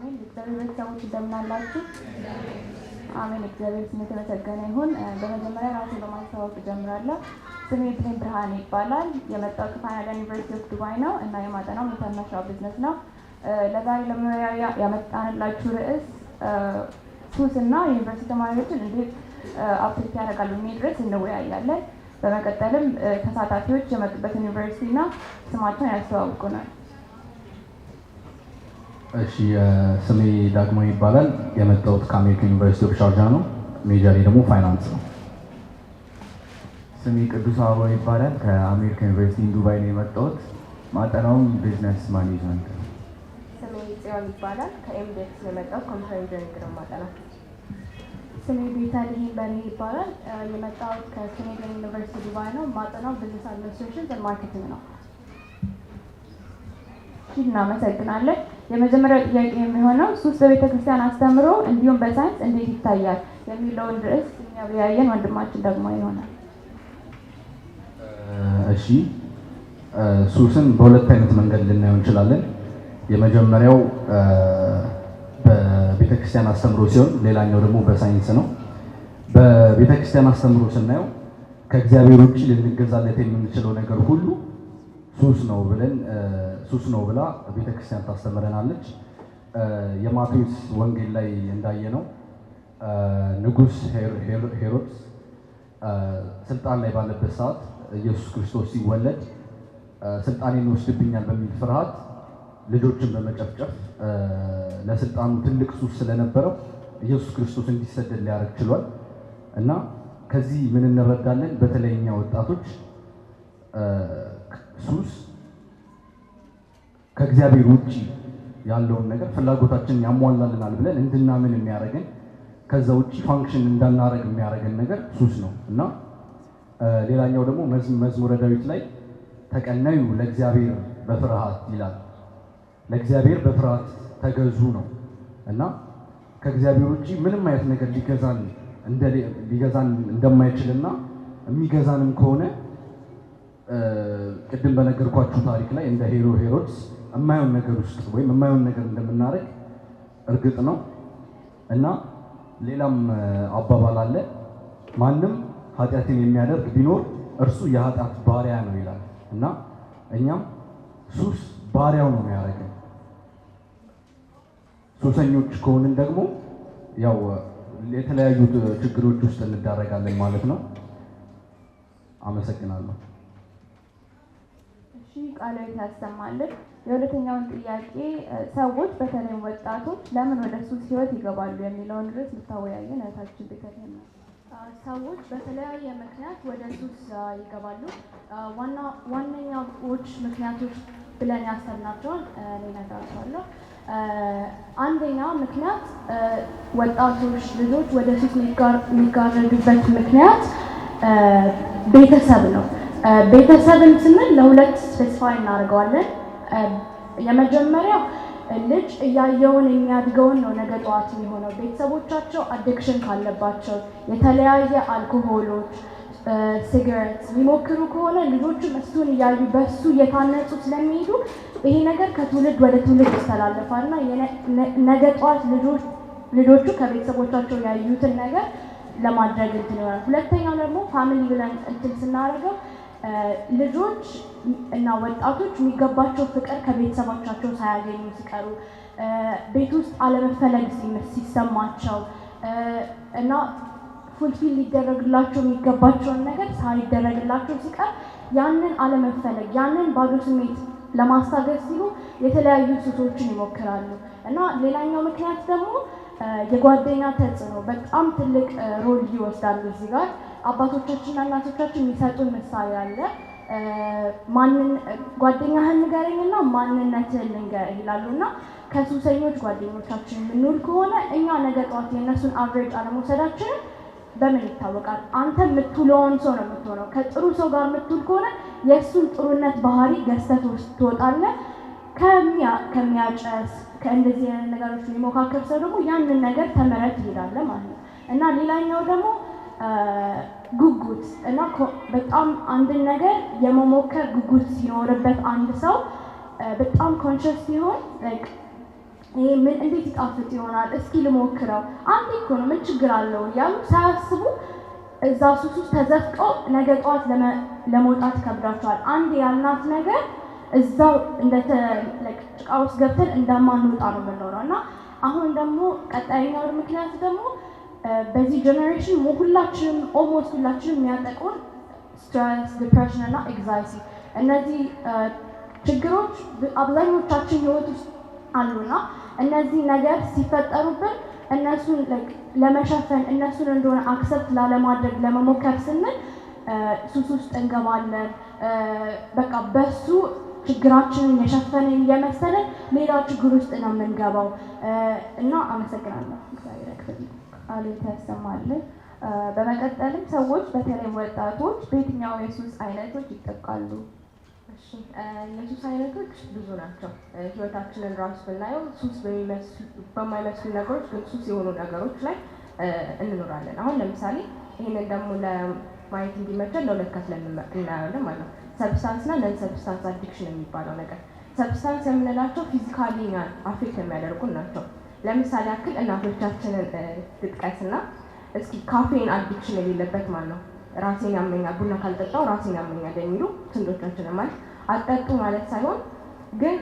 አሜን። እግዚአብሔር ቤተሰቦች እንደምን አላችሁ? አሜን። እግዚአብሔር ስም የተመሰገነ ይሁን። በመጀመሪያ ራሴን በማስተዋወቅ እጀምራለሁ። ስሜ ብሌን ብርሃኔ ይባላል። የመጣሁት ከካናዳ ዩኒቨርሲቲ ኦፍ ዱባይ ነው እና የማጠናው ኢንተርናሽናል ቢዝነስ ነው። ለዛሬ ለመወያያ ያመጣንላችሁ ርዕስ ሱስና የዩኒቨርሲቲ ተማሪዎችን እንዴት አፕዴት ያደርጋሉ የሚል ርዕስ እንወያያለን። በመቀጠልም ተሳታፊዎች የመጡበት ዩኒቨርሲቲ እና ስማቸውን ያስተዋውቁናል። እሺ ስሜ ዳግሞ ይባላል። የመጣሁት ከአሜሪካ ዩኒቨርሲቲ ኦፍ ሻርጃ ነው። ሜጀሬ ደግሞ ፋይናንስ ነው። ስሜ ቅዱስ አበባው ይባላል። ከአሜሪካ ዩኒቨርሲቲ ዱባይ ነው የመጣሁት። ማጠናውም ቢዝነስ ማኔጅመንት ነው። ስሜ ጽዮን ይባላል። ከኤምዴክስ ነው የመጣሁት። ኮምፒውተር ኢንጂነሪንግ ነው ማጠናው። ስሜ ቤታልሔም በኔ ይባላል። የመጣሁት ከኬኔዲያን ዩኒቨርሲቲ ዱባይ ነው። ማጠናው ቢዝነስ አድሚኒስትሬሽን ኤንድ ማርኬቲንግ ነው። እናመሰግናለን። የመጀመሪያው ጥያቄ የሚሆነው ሱስ በቤተክርስቲያን አስተምሮ እንዲሁም በሳይንስ እንዴት ይታያል የሚለውን ርዕስ የሚያወያየን ወንድማችን ደግሞ ይሆናል። እሺ ሱስን በሁለት አይነት መንገድ ልናየው እንችላለን። የመጀመሪያው በቤተክርስቲያን አስተምሮ ሲሆን ሌላኛው ደግሞ በሳይንስ ነው። በቤተክርስቲያን አስተምሮ ስናየው ከእግዚአብሔር ውጭ ልንገዛለት የምንችለው ነገር ሁሉ ሱስ ነው ብላ ቤተክርስቲያን ታስተምረናለች። የማቴዎስ ወንጌል ላይ እንዳየነው ንጉሥ ሄሮድስ ስልጣን ላይ ባለበት ሰዓት ኢየሱስ ክርስቶስ ሲወለድ ስልጣኔን ይወስድብኛል በሚል ፍርሃት ልጆችን በመጨፍጨፍ ለስልጣኑ ትልቅ ሱስ ስለነበረው ኢየሱስ ክርስቶስ እንዲሰደድ ሊያደርግ ችሏል። እና ከዚህ ምን እንረዳለን? በተለይኛ ወጣቶች ሱስ ከእግዚአብሔር ውጪ ያለውን ነገር ፍላጎታችንን ያሟላልናል ብለን እንድናምን የሚያደርገን ከዛ ውጪ ፋንክሽን እንዳናረግ የሚያደርገን ነገር ሱስ ነው። እና ሌላኛው ደግሞ መዝሙረ ዳዊት ላይ ተቀነዩ ለእግዚአብሔር በፍርሃት ይላል። ለእግዚአብሔር በፍርሃት ተገዙ ነው። እና ከእግዚአብሔር ውጪ ምንም አይነት ነገር ሊገዛን እንደማይችልና የሚገዛንም ከሆነ ቅድም በነገርኳችሁ ታሪክ ላይ እንደ ሄሮድስ የማይሆን ነገር ውስጥ ወይም የማይሆን ነገር እንደምናደርግ እርግጥ ነው። እና ሌላም አባባል አለ፣ ማንም ኃጢአትን የሚያደርግ ቢኖር እርሱ የኃጢአት ባሪያ ነው ይላል። እና እኛም ሱስ ባሪያው ነው የሚያደርገን። ሱሰኞች ከሆንን ደግሞ ያው የተለያዩ ችግሮች ውስጥ እንዳረጋለን ማለት ነው። አመሰግናለሁ። ቃላዊ ያሰማልን። የሁለተኛውን ጥያቄ ሰዎች በተለይ ወጣቶች ለምን ወደ ሱስ ህይወት ይገባሉ የሚለውን ርዕስ ልታወያየን እህታችን ቤተልሔም ነው። ሰዎች በተለያየ ምክንያት ወደ ሱስ ይገባሉ። ዋነኛዎች ምክንያቶች ብለን ያሰብናቸውን እኔ እነግራቸዋለሁ። አንደኛው ምክንያት ወጣቶች ልጆች ወደ ሱስ የሚጋረዱበት ምክንያት ቤተሰብ ነው። ቤተሰብን ስንል ለሁለት ስፔሲፋይ እናደርገዋለን። የመጀመሪያው ልጅ እያየውን የሚያድገውን ነው ነገ ጠዋት የሚሆነው። ቤተሰቦቻቸው አዲክሽን ካለባቸው የተለያየ አልኮሆሎች፣ ሲጋሬት የሚሞክሩ ከሆነ ልጆቹም እሱን እያዩ በሱ እየታነጹ ስለሚሄዱ ይሄ ነገር ከትውልድ ወደ ትውልድ ይስተላለፋል እና ነገ ጠዋት ልጆቹ ከቤተሰቦቻቸው ያዩትን ነገር ለማድረግ እንትን ይሆናል። ሁለተኛው ደግሞ ፋሚሊ ብለን እንትን ስናደርገው ልጆች እና ወጣቶች የሚገባቸው ፍቅር ከቤተሰቦቻቸው ሳያገኙ ሲቀሩ፣ ቤት ውስጥ አለመፈለግ ሲሰማቸው እና ፉልፊል ሊደረግላቸው የሚገባቸውን ነገር ሳይደረግላቸው ሲቀር ያንን አለመፈለግ ያንን ባዶ ስሜት ለማስታገስ ሲሉ የተለያዩ ሱሶችን ይሞክራሉ። እና ሌላኛው ምክንያት ደግሞ የጓደኛ ተጽዕኖ በጣም ትልቅ ሮል ይወስዳሉ። እዚህ ጋር አባቶቻችንና እናቶቻችን የሚሰጡን ምሳሌ አለ። ጓደኛህን ንገረኝና ማንነትህን ልንገርህ ይላሉ። እና ከሱሰኞች ጓደኞቻችን የምንውል ከሆነ እኛ ነገ ጠዋት የእነሱን አቨሬጅ አለመውሰዳችንን በምን ይታወቃል? አንተ የምትውለውን ሰው ነው የምትሆነው። ከጥሩ ሰው ጋር የምትውል ከሆነ የእሱን ጥሩነት ባህሪ ገዝተህ ትወጣለህ። ከሚያጨስ ከእንደዚህ አይነት ነገሮች የሚሞካከር ሰው ደግሞ ያንን ነገር ተመረጥ ይሄዳል ማለት ነው። እና ሌላኛው ደግሞ ጉጉት እና በጣም አንድን ነገር የመሞከር ጉጉት ሲኖርበት አንድ ሰው በጣም ኮንሽስ ሲሆን ይሄ ምን እንዴት ይጣፍጥ ይሆናል እስኪ ልሞክረው አንዴ እኮ ነው ምን ችግር አለው እያሉ ሳያስቡ እዛ ሱስ ውስጥ ተዘፍቀው ነገ ጠዋት ለመውጣት ከብዳቸዋል። አንዴ ያልናት ነገር እዛው ጭቃ ውስጥ ገብተን እንደማንወጣ ነው የምንሆነው እና አሁን ደግሞ ቀጣይኛው ምክንያት ደግሞ በዚህ ጀነሬሽን ሁላችንም ኦልሞስት ሁላችንም የሚያጠቁን ስትረስ፣ ዲፕሬሽን እና ኤግዛይቲ እነዚህ ችግሮች አብዛኞቻችን ህይወት ውስጥ አሉና እነዚህ ነገር ሲፈጠሩብን እነሱን ለመሸፈን እነሱን እንደሆነ አክሰፕት ላለማድረግ ለመሞከር ስንል ሱስ ውስጥ እንገባለን። በቃ በሱ ችግራችንን የሸፈንን እየመሰለን ሌላ ችግር ውስጥ ነው የምንገባው እና አመሰግናለሁ። እግዚአብሔር ያክብርልኝ። ቃሉን ያሰማልን። በመቀጠልም ሰዎች በተለይ ወጣቶች በየትኛው የሱስ አይነቶች ይጠቃሉ? እሺ የሱስ አይነቶች ብዙ ናቸው። ህይወታችንን ራሱ ብናየው ሱስ በማይመስሉ ነገሮች ግን ሱስ የሆኑ ነገሮች ላይ እንኖራለን። አሁን ለምሳሌ ይህንን ደግሞ ለማየት እንዲመቸን ለሁለት ከፍለን እናያለን ማለት ነው። ሰብስታንስ እና ነን ሰብስታንስ አዲክሽን የሚባለው ነገር። ሰብስታንስ የምንላቸው ፊዚካሊ አፌክት የሚያደርጉን ናቸው። ለምሳሌ ያክል እናቶቻችንን ልጥቀስና እስኪ ካፌን አዲክሽን የሌለበት ማለት ነው ራሴን ያመኛል ቡና ካልጠጣው ራሴን ያመኛል የሚሉ ስንቶቻችን ማለት አጠጡ ማለት ሳይሆን ግን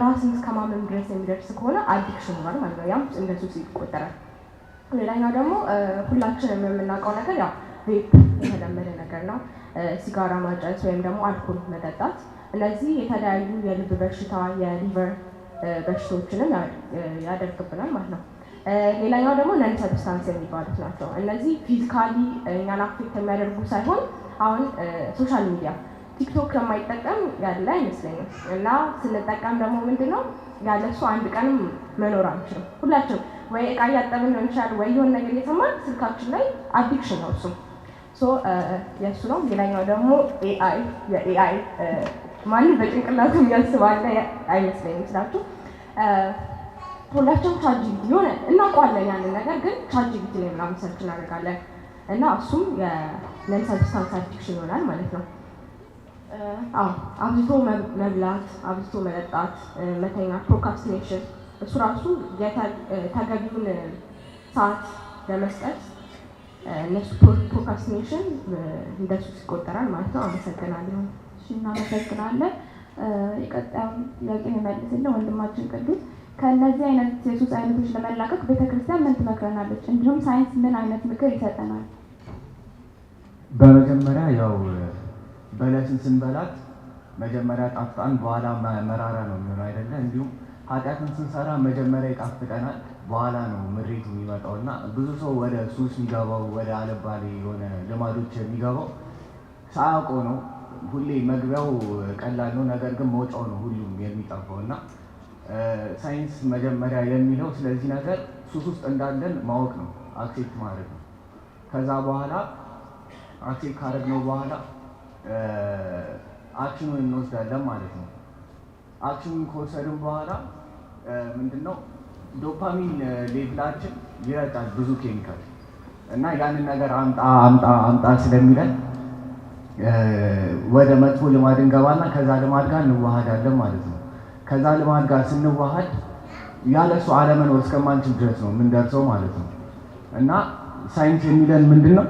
ራስን እስከማመን ድረስ የሚደርስ ከሆነ አዲክሽን ሆኗል ማለት ነው። ያም እንደ ሱስ ይቆጠራል። ሌላኛው ደግሞ ሁላችንም የምናውቀው ነገር ያው ቬፕ የተለመደ ነገር ነው። ሲጋራ ማጨስ ወይም ደግሞ አልኮል መጠጣት። እነዚህ የተለያዩ የልብ በሽታ የሊቨር በሽታዎችንም ያደርግብናል ማለት ነው። ሌላኛው ደግሞ ነን ሰብስታንስ የሚባሉት ናቸው። እነዚህ ፊዚካሊ እኛን አፌክት የሚያደርጉ ሳይሆን አሁን ሶሻል ሚዲያ ቲክቶክ የማይጠቀም ያለ አይመስለኝም እና ስንጠቀም ደግሞ ምንድነው ያለሱ አንድ ቀንም መኖር አንችልም። ሁላችንም ወይ እቃ እያጠብን ሊሆን ይችላል ወይ የሆነ ነገር እየሰማን ስልካችን ላይ አዲክሽን ነው እሱም የእሱ ነው። ሌላኛው ደግሞ የኤአይ ማንም በጭንቅላቱ የሚያስባለ አይመስለኝም ስላችሁ ሁላችንም ቻትጂፒቲ የሆነ እናውቀዋለን ያንን ነገር ግን ቻትጂፒቲ ላይ ምናምን ሰርች እናደርጋለን እና እሱም የነን ሰብስታንስ አዲክሽን ይሆናል ማለት ነው። አብዝቶ መብላት፣ አብዝቶ መጠጣት፣ መተኛት፣ ፕሮካስቲኔሽን እሱ ራሱ ተገቢውን ሰዓት ለመስጠት እነሱ ፕሮካስቲኔሽን እንደሱ ይቆጠራል ማለት ነው። አመሰግናለሁ። እሺ እናመሰግናለን። የቀጣዩን ጥያቄ የሚመልስልን ወንድማችን ቅዱስ ከእነዚህ አይነት የሱስ አይነቶች ለመላቀቅ ቤተክርስቲያን ምን ትመክረናለች? እንዲሁም ሳይንስ ምን አይነት ምክር ይሰጠናል? በመጀመሪያ ያው በለስን ስንበላት መጀመሪያ ጣፍጣን በኋላ መራራ ነው የሚሆነው አይደለ? እንዲሁም ኃጢአትን ስንሰራ መጀመሪያ ይጣፍጠናል በኋላ ነው ምሬቱ የሚመጣው እና ብዙ ሰው ወደ ሱስ የሚገባው ወደ አለባሌ የሆነ ልማዶች የሚገባው ሳያውቀው ነው። ሁሌ መግቢያው ቀላል ነው፣ ነገር ግን መውጫው ነው ሁሉም የሚጠፋው እና ሳይንስ መጀመሪያ የሚለው ስለዚህ ነገር ሱስ ውስጥ እንዳለን ማወቅ ነው፣ አክሴፕት ማድረግ ነው። ከዛ በኋላ አክሴፕት ካደረግነው በኋላ አክሽኑን እንወስዳለን ማለት ነው። አክሽኑን ከወሰድን በኋላ ምንድነው ዶፓሚን ሌቭላችን ይረጫል ብዙ ኬሚካል እና ያንን ነገር አምጣ ስለሚለን ወደ መጥፎ ልማድ እንገባና ከዛ ልማድ ጋር እንዋሃዳለን ማለት ነው። ከዛ ልማድ ጋር ስንዋሃድ ያለሱ አለመኖር እስከማንችል ድረስ ነው የምንደርሰው ማለት ነው። እና ሳይንስ የሚለን ምንድነው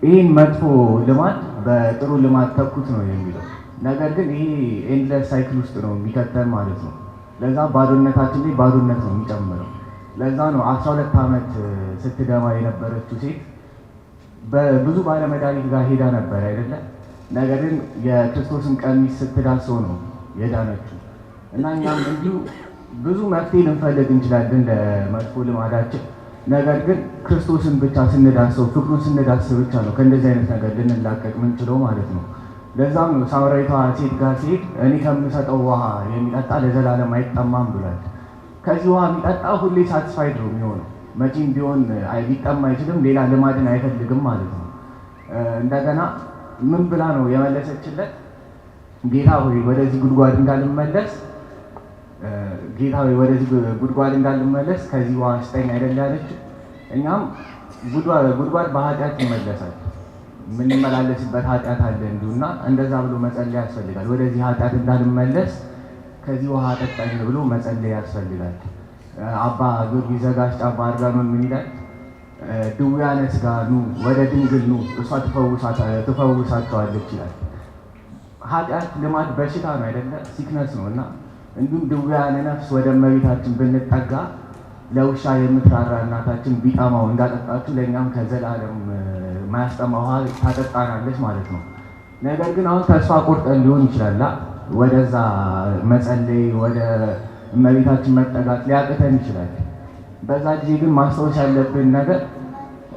ይህን መጥፎ ልማድ በጥሩ ልማድ ተኩት ነው የሚለው። ነገር ግን ይሄ ኤንድለስ ሳይክል ውስጥ ነው የሚከተል ማለት ነው። ለዛ ባዶነታችን ላይ ባዶነት ነው የሚጨምረው። ለዛ ነው 12 ዓመት ስትደማ የነበረችው ሴት በብዙ ባለመድኃኒት ጋር ሄዳ ነበር አይደለ? ነገር ግን የክርስቶስን ቀሚስ ስትዳሰው ነው የዳነችው። እና እኛም እንዲሁ ብዙ መፍትሄ ልንፈልግ እንችላለን ለመጥፎ ልማዳችን። ነገር ግን ክርስቶስን ብቻ ስንዳሰው ፍቅሩን ስንዳስብ ብቻ ነው ከእንደዚህ አይነት ነገር ልንላቀቅ ምንችለው ማለት ነው። ለዛም ነው ሳምራዊቷ ሴት ጋር ሲሄድ እኔ ከምሰጠው ውሃ የሚጠጣ ለዘላለም አይጠማም ብሏል። ከዚህ ውሃ የሚጠጣ ሁሌ ሳትስፋይድ ነው የሚሆነው። መቼም ቢሆን ሊጠማ አይችልም፣ ሌላ ልማድን አይፈልግም ማለት ነው። እንደገና ምን ብላ ነው የመለሰችለት? ጌታ ሆይ ወደዚህ ጉድጓድ እንዳልመለስ ከዚህ ውሃ ስጠኝ አይደል ያለችው። እኛም ጉድጓድ በኃጢአት ይመለሳል፣ የምንመላለስበት ኃጢአት አለ እንዲሁና እንደዛ ብሎ መጸለይ ያስፈልጋል። ወደዚህ ኃጢአት እንዳልመለስ ከዚህ ውሃ ጠጣኝ ብሎ መጸለይ ያስፈልጋል። አባ ጊዮርጊስ ዘጋስጫ አርጋኖን ምን ይላል? ድውያነ ሥጋ ኑ ወደ ድንግል ኑ እሷ ትፈውሳቸዋለች ይላል። ኃጢአት ልማድ በሽታ ነው አይደለ? ሲክነስ ነው እና እንዲሁም ድውያነ ነፍስ ወደ እመቤታችን ብንጠጋ ለውሻ የምትራራ እናታችን ቢጠማው እንዳጠጣችሁ ለእኛም ከዘላለም ማያስጠማ ውሃ ታጠጣናለች ማለት ነው። ነገር ግን አሁን ተስፋ ቆርጠን ሊሆን ይችላል ወደዛ መጸለይ ወደ እመቤታችን መጠጋት ሊያቅተን ይችላል። በዛ ጊዜ ግን ማስታወስ ያለብን ነገር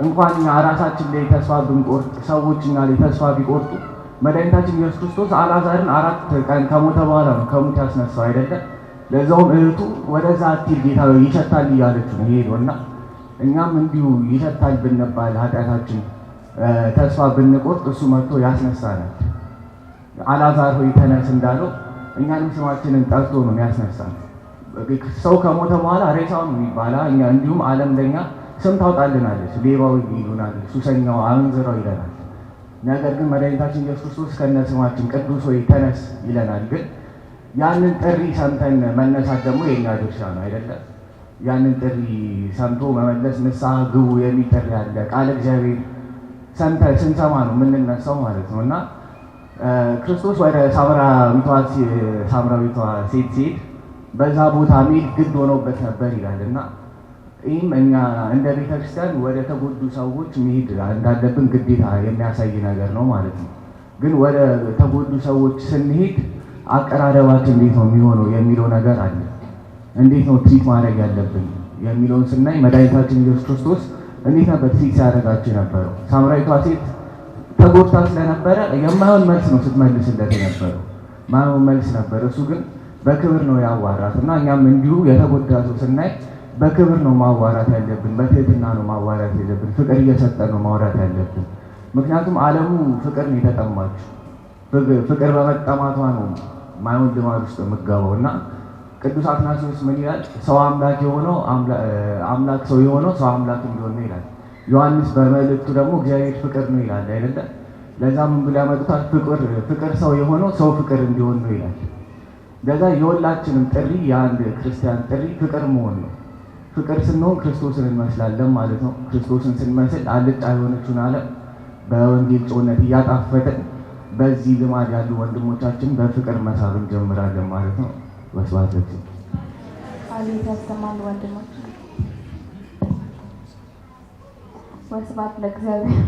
እንኳን እኛ ራሳችን ላይ ተስፋ ብንቆርጥ ሰዎች እኛ ላይ ተስፋ ቢቆርጡ መድኃኒታችን ኢየሱስ ክርስቶስ አልዓዛርን 4 ቀን ከሞተ በኋላ ነው ከሙት ያስነሳው አይደለም። ለዛውም እህቱ ወደዛ አትሂድ ጌታ ይሸታል እያለች ነው የሄደው እና እኛም እንዲሁ ይሸታል ብንባል ኃጢአታችን ተስፋ ብንቆርጥ እሱ መጥቶ ያስነሳናል። አልዓዛር ሆይ ተነስ እንዳለው እኛንም ስማችንን ጠርቶ ነው ያስነሳን። ሰው ከሞተ በኋላ ሬሳው ነው የሚባለው። እኛ እንዲሁም ዓለም ለኛ ስም ታውጣልናለች። ሌባው ይሉናል፣ ሱሰኛው፣ አመንዝራው ይለናል። ነገር ግን መድኃኒታችን ኢየሱስ ክርስቶስ ከነ ስማችን ቅዱስ ሆይ ተነስ ይለናል። ግን ያንን ጥሪ ሰምተን መነሳት ደግሞ የኛ ድርሻ ነው አይደለም። ያንን ጥሪ ሰምቶ መመለስ ንስሐ ግቡ የሚል ጥሪ አለ። ቃል እግዚአብሔር ስንሰማ ነው የምንነሳው ማለት ነው እና ክርስቶስ ወደ ሳምራዊቷ ሴት ሲሄድ በዛ ቦታ መሄድ ግድ ሆኖበት ነበር ይላል እና ይህም እኛ እንደ ቤተክርስቲያን ወደ ተጎዱ ሰዎች መሄድ እንዳለብን ግዴታ የሚያሳይ ነገር ነው ማለት ነው። ግን ወደ ተጎዱ ሰዎች ስንሄድ አቀራረባችን እንዴት ነው የሚሆነው የሚለው ነገር አለ። እንዴት ነው ትሪት ማድረግ ያለብን የሚለውን ስናይ መድኃኒታችን ኢየሱስ ክርስቶስ እንዴት ነበር ትሪት ሲያደርጋቸው የነበረው? ሳምራዊቷ ሴት ተጎድታ ስለነበረ የማይሆን መልስ ነው ስትመልስለት የነበረው፣ ማይሆን መልስ ነበር። እሱ ግን በክብር ነው ያዋራት እና እኛም እንዲሁ የተጎዳ ሰው ስናይ በክብር ነው ማዋራት ያለብን፣ በትህትና ነው ማዋራት ያለብን፣ ፍቅር እየሰጠን ነው ማውራት ያለብን። ምክንያቱም ዓለሙ ፍቅር ነው የተጠማችው። ፍቅር በመጠማቷ ነው ማይሆን ልማድ ውስጥ የምትገባው እና ቅዱስ አትናሲዎስ ምን ይላል? ሰው አምላክ የሆነው አምላክ ሰው የሆነው ሰው አምላክ እንዲሆን ነው ይላል። ዮሐንስ በመልእክቱ ደግሞ እግዚአብሔር ፍቅር ነው ይላል አይደለ? ለዛ ምን ብለው ያመጡታል? ፍቅር ሰው የሆነው ሰው ፍቅር እንዲሆን ነው ይላል። ለዛ የሁላችንም ጥሪ የአንድ ክርስቲያን ጥሪ ፍቅር መሆን ነው። ፍቅር ስንሆን ክርስቶስን እንመስላለን ማለት ነው። ክርስቶስን ስንመስል አልጫ የሆነችውን ዓለም በወንጌል ጮነት እያጣፈጥን በዚህ ልማድ ያሉ ወንድሞቻችን በፍቅር መሳብ እንጀምራለን ማለት ነው። ወስብሐት አቤት ያሰማን ወንድሞች። ወስብሐት ለእግዚአብሔር።